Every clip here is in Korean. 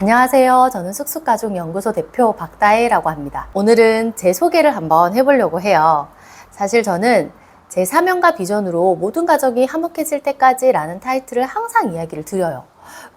안녕하세요. 저는 쑥쑥가족연구소 대표 박다혜라고 합니다. 오늘은 제 소개를 한번 해보려고 해요. 사실 저는 제 사명과 비전으로 모든 가족이 화목해질 때까지 라는 타이틀을 항상 이야기를 드려요.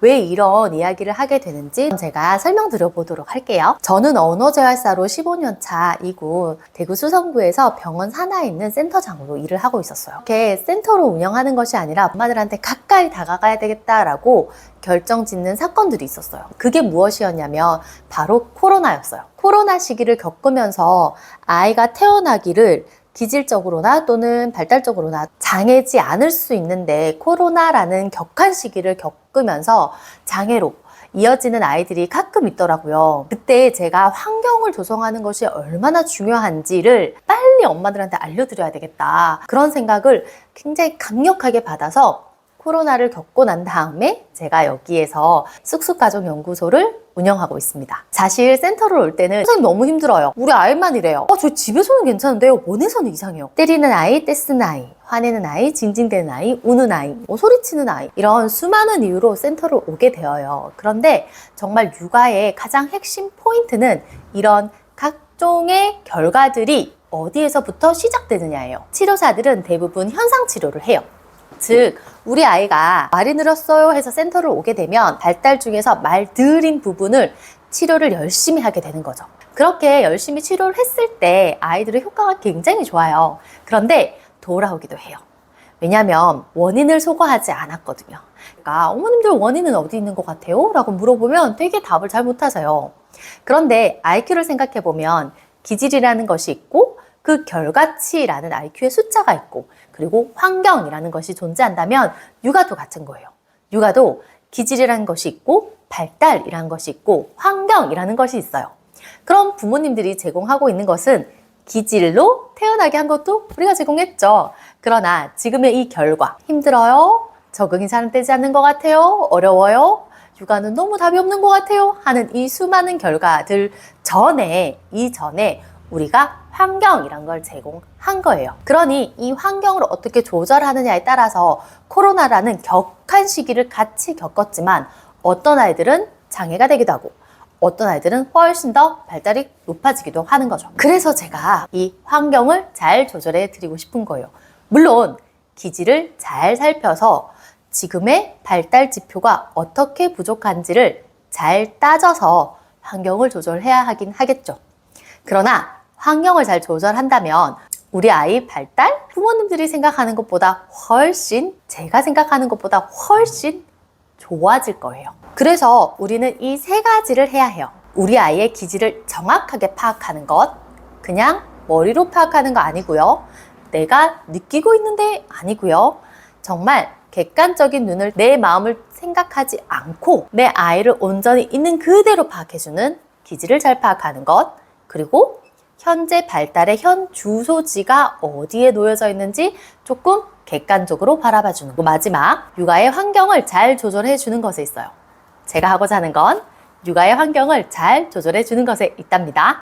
왜 이런 이야기를 하게 되는지 제가 설명드려 보도록 할게요. 저는 언어재활사로 15년 차이고 대구 수성구에서 병원 산하에 있는 센터장으로 일을 하고 있었어요. 이렇게 센터로 운영하는 것이 아니라 엄마들한테 가까이 다가가야 되겠다라고 결정짓는 사건들이 있었어요. 그게 무엇이었냐면 바로 코로나였어요. 코로나 시기를 겪으면서 아이가 태어나기를 기질적으로나 또는 발달적으로나 장애지 않을 수 있는데 코로나라는 격한 시기를 겪으면서 장애로 이어지는 아이들이 가끔 있더라고요. 그때 제가 환경을 조성하는 것이 얼마나 중요한지를 빨리 엄마들한테 알려드려야 되겠다. 그런 생각을 굉장히 강력하게 받아서 코로나를 겪고 난 다음에 제가 여기에서 쑥쑥가족연구소를 운영하고 있습니다. 사실 센터를 올 때는 선생님 너무 힘들어요. 우리 아이만 이래요. 저 집에서는 괜찮은데요. 원에서는 이상해요. 때리는 아이, 떼쓰는 아이, 화내는 아이, 징징대는 아이, 우는 아이, 소리치는 아이, 이런 수많은 이유로 센터를 오게 되어요. 그런데 정말 육아의 가장 핵심 포인트는 이런 각종의 결과들이 어디에서부터 시작되느냐예요. 치료사들은 대부분 현상 치료를 해요. 즉 우리 아이가 말이 늘었어요 해서 센터를 오게 되면 발달 중에서 말 느린 부분을 치료를 열심히 하게 되는 거죠. 그렇게 열심히 치료를 했을 때 아이들의 효과가 굉장히 좋아요. 그런데 돌아오기도 해요. 왜냐하면 원인을 소거하지 않았거든요. 그러니까 어머님들 원인은 어디 있는 것 같아요? 라고 물어보면 되게 답을 잘 못하세요. 그런데 IQ를 생각해보면 기질이라는 것이 있고 그 결과치라는 IQ의 숫자가 있고 그리고 환경이라는 것이 존재한다면 육아도 같은 거예요. 육아도 기질이라는 것이 있고 발달이라는 것이 있고 환경이라는 것이 있어요. 그럼 부모님들이 제공하고 있는 것은 기질로 태어나게 한 것도 우리가 제공했죠. 그러나 지금의 이 결과 힘들어요? 적응이 잘 되지 않는 것 같아요? 어려워요? 육아는 너무 답이 없는 것 같아요? 하는 이 수많은 결과들 이전에 우리가 환경이란 걸 제공한 거예요. 그러니 이 환경을 어떻게 조절하느냐에 따라서 코로나라는 격한 시기를 같이 겪었지만 어떤 아이들은 장애가 되기도 하고 어떤 아이들은 훨씬 더 발달이 높아지기도 하는 거죠. 그래서 제가 이 환경을 잘 조절해 드리고 싶은 거예요. 물론 기질을 잘 살펴서 지금의 발달 지표가 어떻게 부족한지를 잘 따져서 환경을 조절해야 하긴 하겠죠. 그러나 환경을 잘 조절한다면 우리 아이 발달? 부모님들이 생각하는 것보다 훨씬, 제가 생각하는 것보다 훨씬 좋아질 거예요. 그래서 우리는 이 세 가지를 해야 해요. 우리 아이의 기질을 정확하게 파악하는 것, 그냥 머리로 파악하는 거 아니고요. 내가 느끼고 있는데 아니고요. 정말 객관적인 눈을 내 마음을 생각하지 않고 내 아이를 온전히 있는 그대로 파악해주는 기질을 잘 파악하는 것, 그리고 현재 발달의 현 주소지가 어디에 놓여져 있는지 조금 객관적으로 바라봐주는 거. 마지막, 육아의 환경을 잘 조절해주는 것에 있어요. 제가 하고자 하는 건 육아의 환경을 잘 조절해주는 것에 있답니다.